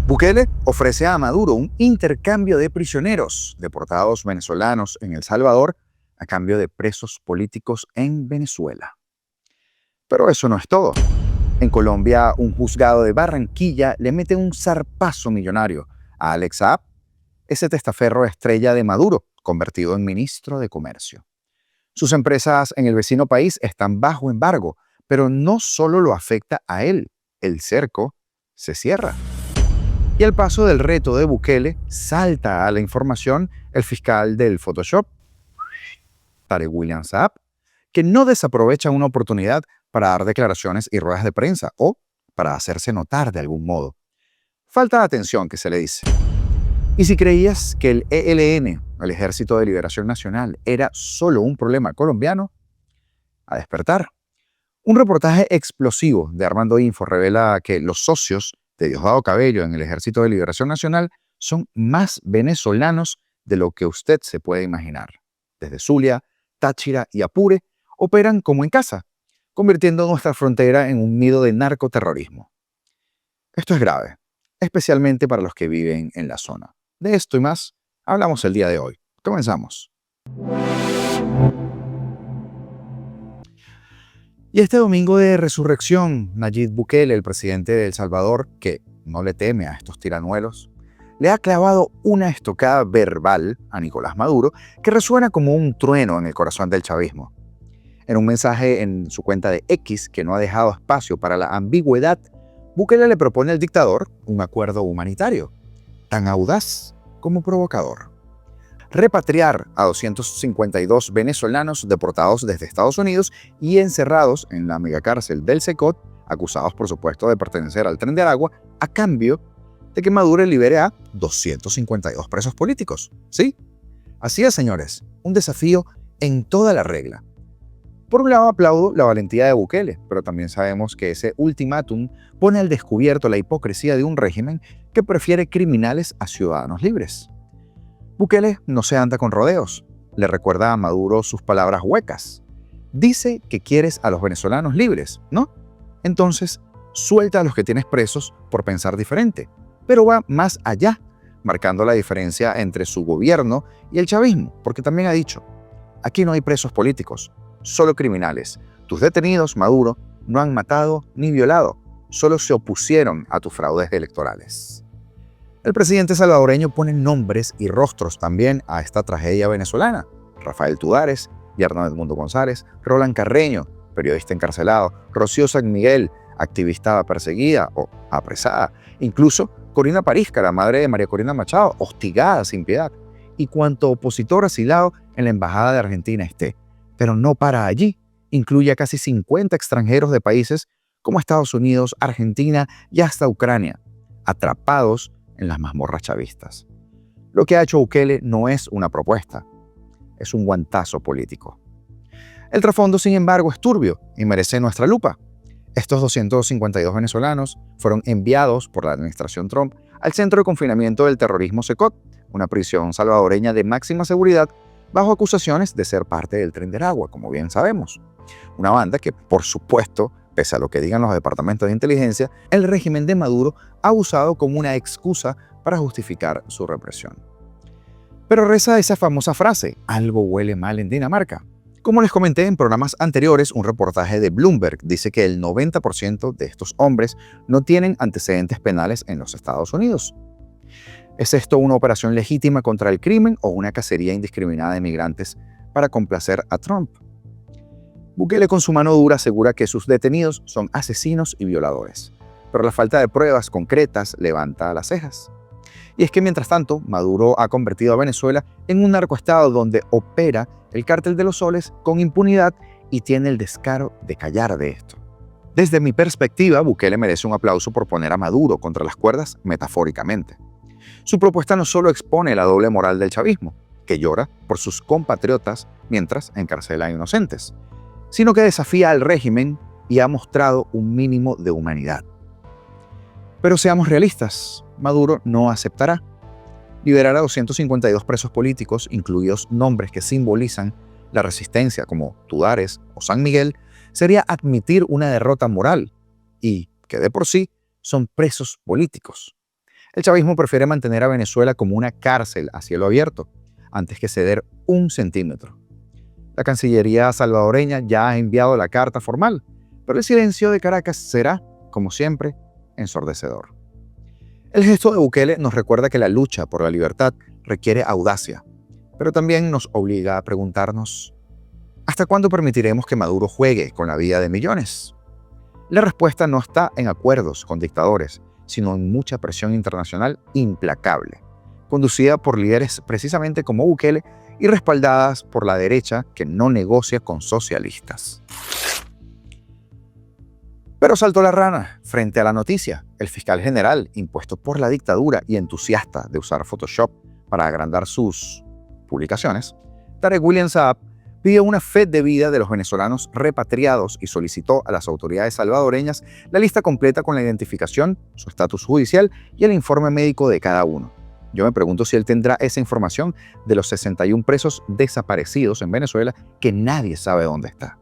Bukele ofrece a Maduro un intercambio de prisioneros deportados venezolanos en El Salvador a cambio de presos políticos en Venezuela. Pero eso no es todo. En Colombia, un juzgado de Barranquilla le mete un zarpazo millonario a Alex Saab, ese testaferro estrella de Maduro, convertido en ministro de Comercio. Sus empresas en el vecino país están bajo embargo, pero no solo lo afecta a él, el cerco se cierra. Y al paso del reto de Bukele, salta a la información el fiscal del Photoshop, Tarek William Saab, que no desaprovecha una oportunidad para dar declaraciones y ruedas de prensa o para hacerse notar de algún modo. Falta de atención, que se le dice. Y si creías que el ELN, el Ejército de Liberación Nacional, era solo un problema colombiano, a despertar. Un reportaje explosivo de Armando Info revela que los socios de Diosdado Cabello en el Ejército de Liberación Nacional son más venezolanos de lo que usted se puede imaginar. Desde Zulia, Táchira y Apure operan como en casa, convirtiendo nuestra frontera en un nido de narcoterrorismo. Esto es grave, especialmente para los que viven en la zona. De esto y más hablamos el día de hoy. Comenzamos. Y este domingo de resurrección, Nayib Bukele, el presidente de El Salvador, que no le teme a estos tiranuelos, le ha clavado una estocada verbal a Nicolás Maduro que resuena como un trueno en el corazón del chavismo. En un mensaje en su cuenta de X, que no ha dejado espacio para la ambigüedad, Bukele le propone al dictador un acuerdo humanitario, tan audaz como provocador. Repatriar a 252 venezolanos deportados desde Estados Unidos y encerrados en la megacárcel del Secot, acusados por supuesto de pertenecer al Tren de Aragua, a cambio de que Maduro libere a 252 presos políticos. ¿Sí? Así es, señores, un desafío en toda la regla. Por un lado aplaudo la valentía de Bukele, pero también sabemos que ese ultimátum pone al descubierto la hipocresía de un régimen que prefiere criminales a ciudadanos libres. Bukele no se anda con rodeos. Le recuerda a Maduro sus palabras huecas. Dice que quieres a los venezolanos libres, ¿no? Entonces, suelta a los que tienes presos por pensar diferente. Pero va más allá, marcando la diferencia entre su gobierno y el chavismo, porque también ha dicho, aquí no hay presos políticos, solo criminales. Tus detenidos, Maduro, no han matado ni violado, solo se opusieron a tus fraudes electorales. El presidente salvadoreño pone nombres y rostros también a esta tragedia venezolana. Rafael Tudares, Yerno Edmundo González, Roland Carreño, periodista encarcelado, Rocío San Miguel, activista perseguida o apresada, incluso Corina Parizca, la madre de María Corina Machado, hostigada sin piedad, y cuanto opositor asilado en la Embajada de Argentina esté. Pero no para allí, incluye a casi 50 extranjeros de países como Estados Unidos, Argentina y hasta Ucrania, atrapados en las mazmorras chavistas. Lo que ha hecho Bukele no es una propuesta, es un guantazo político. El trasfondo, sin embargo, es turbio y merece nuestra lupa. Estos 252 venezolanos fueron enviados por la administración Trump al Centro de Confinamiento del Terrorismo Secot, una prisión salvadoreña de máxima seguridad, bajo acusaciones de ser parte del Tren de Aragua, como bien sabemos. Una banda que, por supuesto, pese a lo que digan los departamentos de inteligencia, el régimen de Maduro ha usado como una excusa para justificar su represión. Pero reza esa famosa frase, algo huele mal en Dinamarca. Como les comenté en programas anteriores, un reportaje de Bloomberg dice que el 90% de estos hombres no tienen antecedentes penales en los Estados Unidos. ¿Es esto una operación legítima contra el crimen o una cacería indiscriminada de migrantes para complacer a Trump? Bukele con su mano dura asegura que sus detenidos son asesinos y violadores, pero la falta de pruebas concretas levanta las cejas. Y es que mientras tanto, Maduro ha convertido a Venezuela en un narcoestado donde opera el cártel de los soles con impunidad y tiene el descaro de callar de esto. Desde mi perspectiva, Bukele merece un aplauso por poner a Maduro contra las cuerdas metafóricamente. Su propuesta no solo expone la doble moral del chavismo, que llora por sus compatriotas mientras encarcela a inocentes, sino que desafía al régimen y ha mostrado un mínimo de humanidad. Pero seamos realistas, Maduro no aceptará. Liberar a 252 presos políticos, incluidos nombres que simbolizan la resistencia como Tudares o San Miguel, sería admitir una derrota moral y que de por sí son presos políticos. El chavismo prefiere mantener a Venezuela como una cárcel a cielo abierto, antes que ceder un centímetro. La Cancillería salvadoreña ya ha enviado la carta formal, pero el silencio de Caracas será, como siempre, ensordecedor. El gesto de Bukele nos recuerda que la lucha por la libertad requiere audacia, pero también nos obliga a preguntarnos: ¿hasta cuándo permitiremos que Maduro juegue con la vida de millones? La respuesta no está en acuerdos con dictadores, sino en mucha presión internacional implacable, conducida por líderes precisamente como Bukele y respaldadas por la derecha que no negocia con socialistas. Pero saltó la rana frente a la noticia. El fiscal general, impuesto por la dictadura y entusiasta de usar Photoshop para agrandar sus publicaciones, Tarek William Saab, pidió una fe de vida de los venezolanos repatriados y solicitó a las autoridades salvadoreñas la lista completa con la identificación, su estatus judicial y el informe médico de cada uno. Yo me pregunto si él tendrá esa información de los 61 presos desaparecidos en Venezuela que nadie sabe dónde está.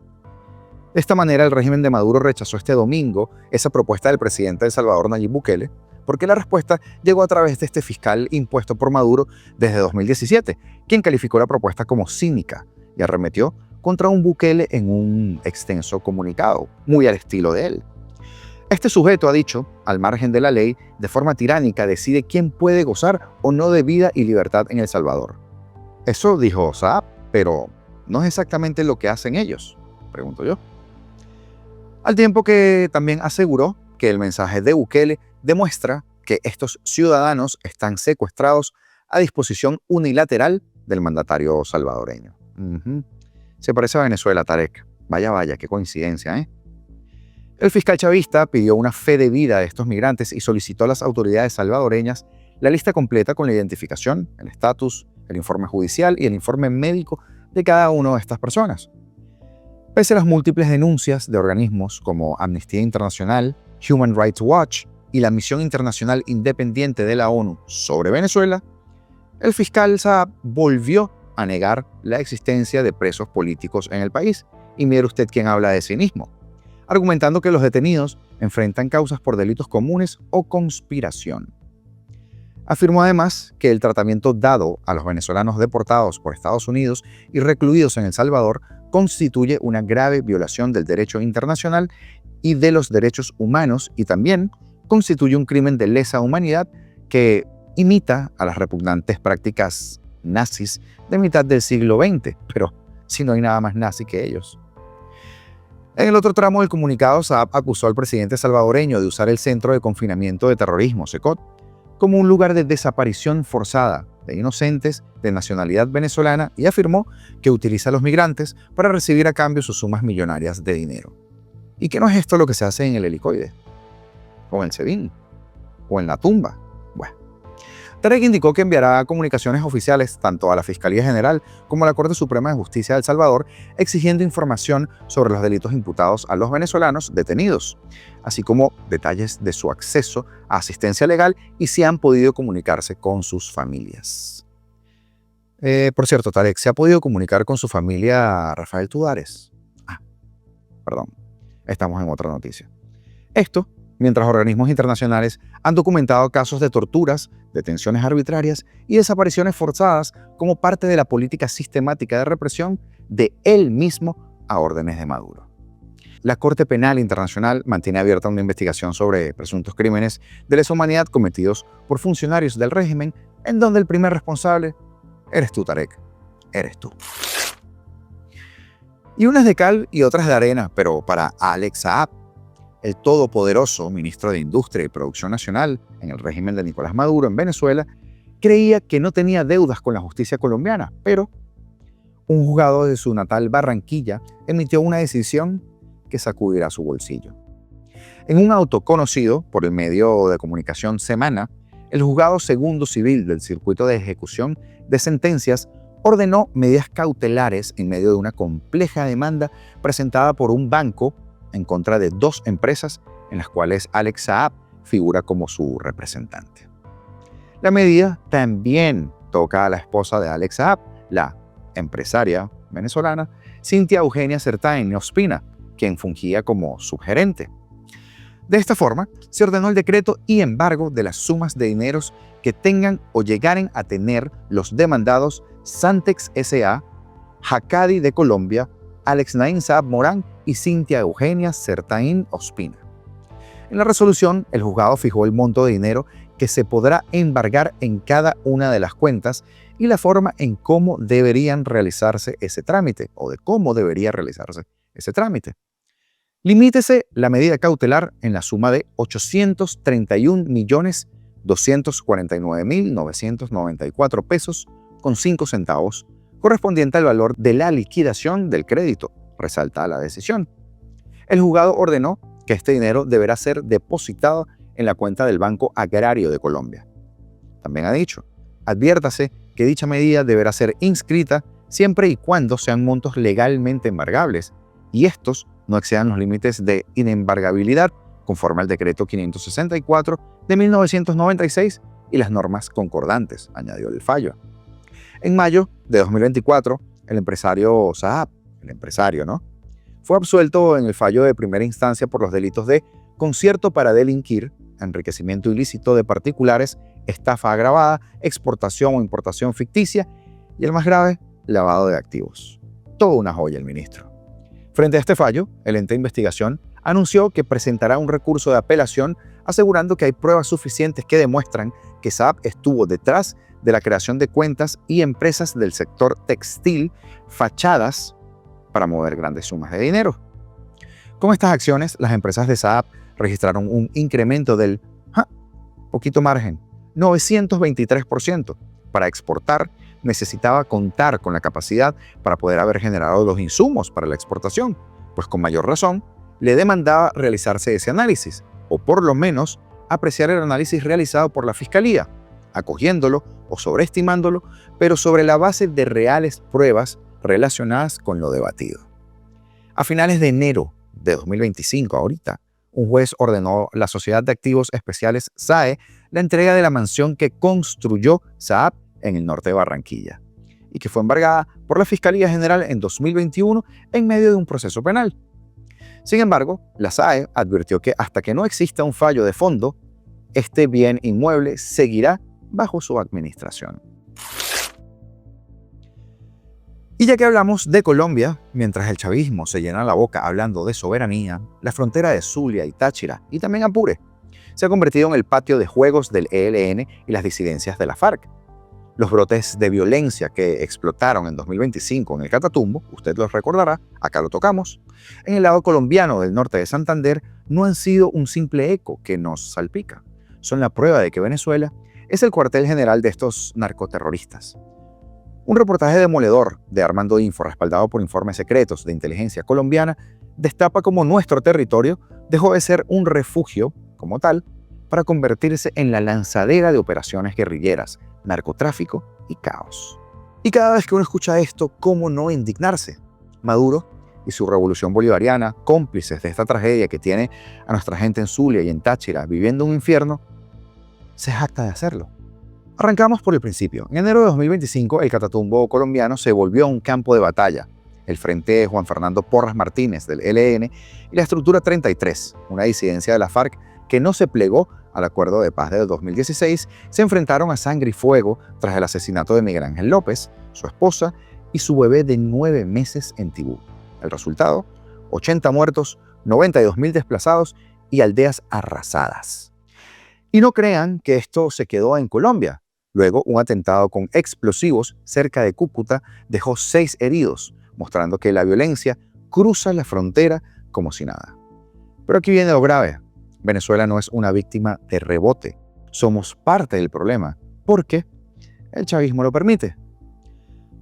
De esta manera, el régimen de Maduro rechazó este domingo esa propuesta del presidente de El Salvador, Nayib Bukele, porque la respuesta llegó a través de este fiscal impuesto por Maduro desde 2017, quien calificó la propuesta como cínica y arremetió contra un Bukele en un extenso comunicado, muy al estilo de él. Este sujeto ha dicho, al margen de la ley, de forma tiránica decide quién puede gozar o no de vida y libertad en El Salvador. Eso dijo Saab, pero ¿no es exactamente lo que hacen ellos?, pregunto yo. Al tiempo que también aseguró que el mensaje de Bukele demuestra que estos ciudadanos están secuestrados a disposición unilateral del mandatario salvadoreño. Se parece a Venezuela, Tarek. Vaya, qué coincidencia, ¿eh? El fiscal chavista pidió una fe de vida de estos migrantes y solicitó a las autoridades salvadoreñas la lista completa con la identificación, el estatus, el informe judicial y el informe médico de cada una de estas personas. Pese a las múltiples denuncias de organismos como Amnistía Internacional, Human Rights Watch y la Misión Internacional Independiente de la ONU sobre Venezuela, el fiscal Saab volvió a negar la existencia de presos políticos en el país. Y mire usted quién habla de cinismo, argumentando que los detenidos enfrentan causas por delitos comunes o conspiración. Afirmó además que el tratamiento dado a los venezolanos deportados por Estados Unidos y recluidos en El Salvador constituye una grave violación del derecho internacional y de los derechos humanos y también constituye un crimen de lesa humanidad que imita a las repugnantes prácticas nazis de mitad del siglo XX, pero si no hay nada más nazi que ellos. En el otro tramo del comunicado, Saab acusó al presidente salvadoreño de usar el Centro de Confinamiento de Terrorismo, CECOT, como un lugar de desaparición forzada de inocentes de nacionalidad venezolana y afirmó que utiliza a los migrantes para recibir a cambio sus sumas millonarias de dinero. ¿Y qué no es esto lo que se hace en el helicoide? ¿O en el SEBIN? ¿O en la tumba? Bueno. Tarek indicó que enviará comunicaciones oficiales tanto a la Fiscalía General como a la Corte Suprema de Justicia de El Salvador exigiendo información sobre los delitos imputados a los venezolanos detenidos, así como detalles de su acceso a asistencia legal y si han podido comunicarse con sus familias. Por cierto, Tarek, ¿se ha podido comunicar con su familia Rafael Tudares? Perdón, estamos en otra noticia. Esto mientras organismos internacionales han documentado casos de torturas, detenciones arbitrarias y desapariciones forzadas como parte de la política sistemática de represión de él mismo a órdenes de Maduro. La Corte Penal Internacional mantiene abierta una investigación sobre presuntos crímenes de lesa humanidad cometidos por funcionarios del régimen, en donde el primer responsable eres tú, Tarek. Eres tú. Y unas de cal y otras de arena, pero para Alex Saab, el todopoderoso ministro de Industria y Producción Nacional en el régimen de Nicolás Maduro en Venezuela, creía que no tenía deudas con la justicia colombiana, pero un juzgado de su natal Barranquilla emitió una decisión que sacudirá su bolsillo. En un auto conocido por el medio de comunicación Semana, el juzgado segundo civil del circuito de ejecución de sentencias ordenó medidas cautelares en medio de una compleja demanda presentada por un banco en contra de dos empresas en las cuales Alex Saab figura como su representante. La medida también toca a la esposa de Alex Saab, la empresaria venezolana Cintia Eugenia Certain Ospina, quien fungía como subgerente. De esta forma, se ordenó el decreto y embargo de las sumas de dineros que tengan o llegaren a tener los demandados Santex S.A., Jacadi de Colombia, Alex Naim Saab Morán y Cintia Eugenia Certaín Ospina. En la resolución, el juzgado fijó el monto de dinero que se podrá embargar en cada una de las cuentas y la forma en cómo deberían realizarse ese trámite o de cómo debería realizarse ese trámite. Limítese la medida cautelar en la suma de 831.249.994 pesos con 5 centavos, correspondiente al valor de la liquidación del crédito, resalta la decisión. El juzgado ordenó que este dinero deberá ser depositado en la cuenta del Banco Agrario de Colombia. También ha dicho, adviértase que dicha medida deberá ser inscrita siempre y cuando sean montos legalmente embargables y estos no excedan los límites de inembargabilidad conforme al decreto 564 de 1996 y las normas concordantes, añadió el fallo. En mayo de 2024, el empresario Saab, fue absuelto en el fallo de primera instancia por los delitos de concierto para delinquir, enriquecimiento ilícito de particulares, estafa agravada, exportación o importación ficticia y el más grave, lavado de activos. Todo una joya el ministro. Frente a este fallo, el ente de investigación anunció que presentará un recurso de apelación asegurando que hay pruebas suficientes que demuestran que Saab estuvo detrás de la creación de cuentas y empresas del sector textil fachadas para mover grandes sumas de dinero. Con estas acciones, las empresas de Saab registraron un incremento del poquito margen, 923%. Para exportar, necesitaba contar con la capacidad para poder haber generado los insumos para la exportación, pues con mayor razón le demandaba realizarse ese análisis, o por lo menos apreciar el análisis realizado por la Fiscalía, acogiéndolo o sobreestimándolo, pero sobre la base de reales pruebas relacionadas con lo debatido. A finales de enero de 2025, ahorita, un juez ordenó a la Sociedad de Activos Especiales SAE la entrega de la mansión que construyó Saab en el norte de Barranquilla y que fue embargada por la Fiscalía General en 2021 en medio de un proceso penal. Sin embargo, la SAE advirtió que hasta que no exista un fallo de fondo, este bien inmueble seguirá bajo su administración. Y ya que hablamos de Colombia, mientras el chavismo se llena la boca hablando de soberanía, la frontera de Zulia y Táchira, y también Apure, se ha convertido en el patio de juegos del ELN y las disidencias de la FARC. Los brotes de violencia que explotaron en 2025 en el Catatumbo, usted los recordará, acá lo tocamos, en el lado colombiano del norte de Santander, no han sido un simple eco que nos salpica. Son la prueba de que Venezuela es el cuartel general de estos narcoterroristas. Un reportaje demoledor de Armando Info, respaldado por informes secretos de inteligencia colombiana, destapa cómo nuestro territorio dejó de ser un refugio, como tal, para convertirse en la lanzadera de operaciones guerrilleras, narcotráfico y caos. Y cada vez que uno escucha esto, ¿cómo no indignarse? Maduro y su revolución bolivariana, cómplices de esta tragedia que tiene a nuestra gente en Zulia y en Táchira viviendo un infierno, se jacta de hacerlo. Arrancamos por el principio. En enero de 2025, el Catatumbo colombiano se volvió un campo de batalla. El Frente Juan Fernando Porras Martínez del ELN y la Estructura 33, una disidencia de la FARC que no se plegó al Acuerdo de Paz de 2016, se enfrentaron a sangre y fuego tras el asesinato de Miguel Ángel López, su esposa y su bebé de 9 meses en Tibú. El resultado, 80 muertos, 92.000 desplazados y aldeas arrasadas. Y no crean que esto se quedó en Colombia. Luego, un atentado con explosivos cerca de Cúcuta dejó 6 heridos, mostrando que la violencia cruza la frontera como si nada. Pero aquí viene lo grave. Venezuela no es una víctima de rebote. Somos parte del problema, porque el chavismo lo permite.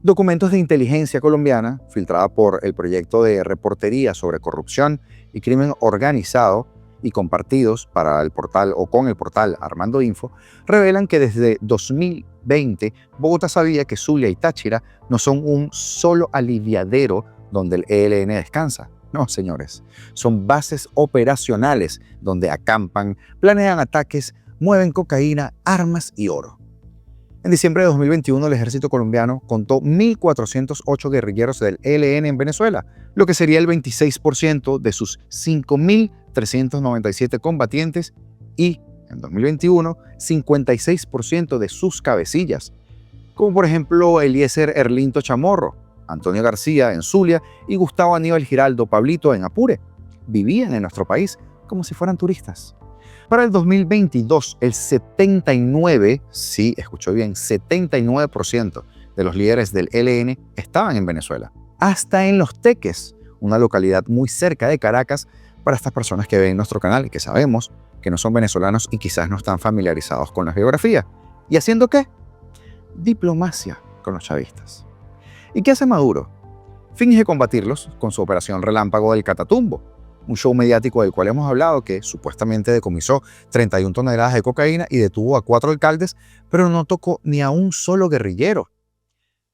Documentos de inteligencia colombiana, filtrada por el proyecto de reportería sobre corrupción y crimen organizado, y compartidos para el portal o con el portal Armando Info, revelan que desde 2020 Bogotá sabía que Zulia y Táchira no son un solo aliviadero donde el ELN descansa. No, señores, son bases operacionales donde acampan, planean ataques, mueven cocaína, armas y oro. En diciembre de 2021, el ejército colombiano contó 1.408 guerrilleros del ELN en Venezuela, lo que sería el 26% de sus 5.000 397 combatientes y, en 2021, 56% de sus cabecillas, como por ejemplo Eliezer Erlinto Chamorro, Antonio García en Zulia y Gustavo Aníbal Giraldo Pablito en Apure, vivían en nuestro país como si fueran turistas. Para el 2022, el 79%, sí, escuchó bien, 79% de los líderes del ELN estaban en Venezuela. Hasta en Los Teques, una localidad muy cerca de Caracas, para estas personas que ven nuestro canal y que sabemos que no son venezolanos y quizás no están familiarizados con la geografía. ¿Y haciendo qué? Diplomacia con los chavistas. ¿Y qué hace Maduro? Finge combatirlos con su operación relámpago del Catatumbo, un show mediático del cual hemos hablado que supuestamente decomisó 31 toneladas de cocaína y detuvo a 4 alcaldes, pero no tocó ni a un solo guerrillero.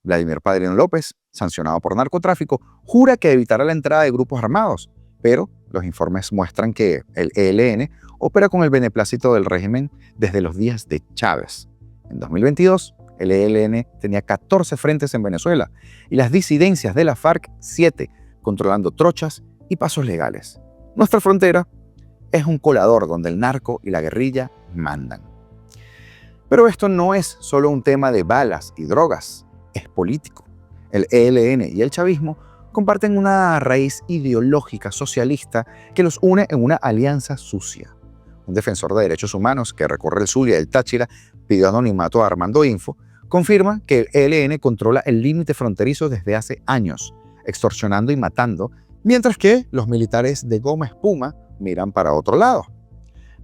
Vladimir Padrino López, sancionado por narcotráfico, jura que evitará la entrada de grupos armados, pero los informes muestran que el ELN opera con el beneplácito del régimen desde los días de Chávez. En 2022, el ELN tenía 14 frentes en Venezuela y las disidencias de la FARC 7, controlando trochas y pasos legales. Nuestra frontera es un colador donde el narco y la guerrilla mandan. Pero esto no es solo un tema de balas y drogas, es político. El ELN y el chavismo comparten una raíz ideológica socialista que los une en una alianza sucia. Un defensor de derechos humanos que recorre el Zulia y el Táchira pidió anonimato a Armando Info, confirma que el ELN controla el límite fronterizo desde hace años, extorsionando y matando, mientras que los militares de goma espuma miran para otro lado.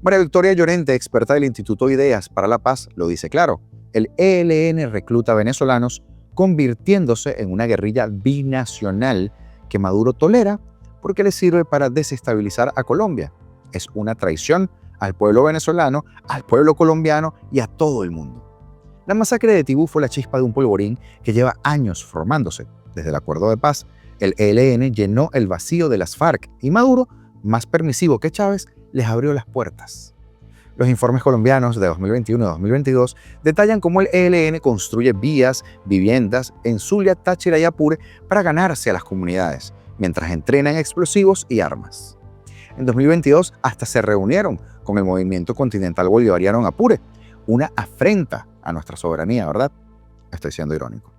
María Victoria Llorente, experta del Instituto Ideas para la Paz, lo dice claro: el ELN recluta venezolanos convirtiéndose en una guerrilla binacional que Maduro tolera porque le sirve para desestabilizar a Colombia. Es una traición al pueblo venezolano, al pueblo colombiano y a todo el mundo. La masacre de Tibú fue la chispa de un polvorín que lleva años formándose. Desde el acuerdo de paz, el ELN llenó el vacío de las FARC y Maduro, más permisivo que Chávez, les abrió las puertas. Los informes colombianos de 2021 y 2022 detallan cómo el ELN construye vías, viviendas en Zulia, Táchira y Apure para ganarse a las comunidades, mientras entrenan explosivos y armas. En 2022 hasta se reunieron con el Movimiento Continental Bolivariano en Apure, una afrenta a nuestra soberanía, ¿verdad? Estoy siendo irónico.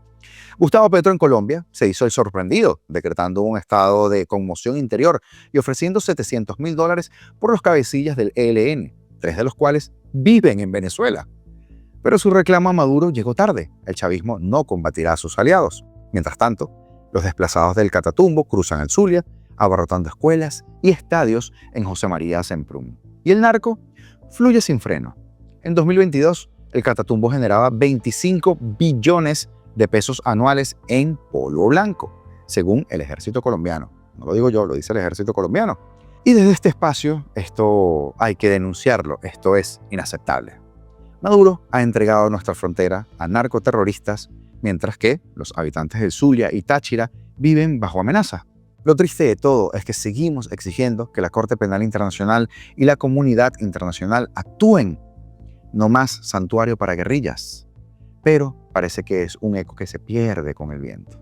Gustavo Petro en Colombia se hizo el sorprendido, decretando un estado de conmoción interior y ofreciendo $700.000 por los cabecillas del ELN, 3 de los cuales viven en Venezuela. Pero su reclamo a Maduro llegó tarde. El chavismo no combatirá a sus aliados. Mientras tanto, los desplazados del Catatumbo cruzan el Zulia, abarrotando escuelas y estadios en José María Semprún. Y el narco fluye sin freno. En 2022, el Catatumbo generaba 25 billones de pesos anuales en polvo blanco, según el ejército colombiano. No lo digo yo, lo dice el ejército colombiano. Y desde este espacio, esto hay que denunciarlo, esto es inaceptable. Maduro ha entregado nuestra frontera a narcoterroristas, mientras que los habitantes del Zulia y Táchira viven bajo amenaza. Lo triste de todo es que seguimos exigiendo que la Corte Penal Internacional y la comunidad internacional actúen, no más santuario para guerrillas. Pero parece que es un eco que se pierde con el viento.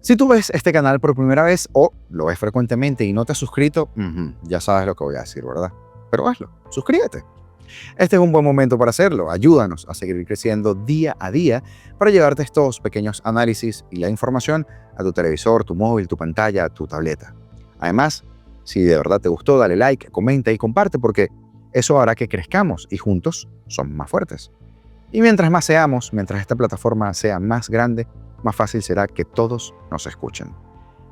Si tú ves este canal por primera vez o lo ves frecuentemente y no te has suscrito, ya sabes lo que voy a decir, ¿verdad? Pero hazlo, suscríbete. Este es un buen momento para hacerlo. Ayúdanos a seguir creciendo día a día para llevarte estos pequeños análisis y la información a tu televisor, tu móvil, tu pantalla, tu tableta. Además, si de verdad te gustó, dale like, comenta y comparte porque eso hará que crezcamos y juntos somos más fuertes. Y mientras más seamos, mientras esta plataforma sea más grande, más fácil será que todos nos escuchen.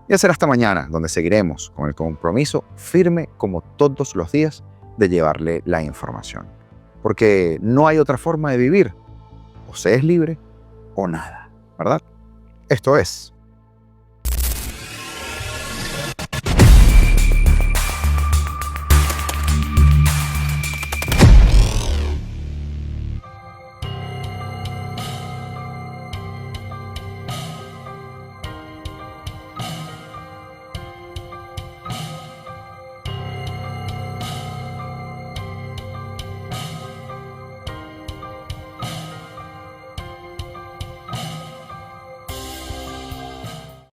Y será hasta mañana, donde seguiremos con el compromiso firme, como todos los días, de llevarle la información. Porque no hay otra forma de vivir. O se es libre o nada, ¿verdad? Esto es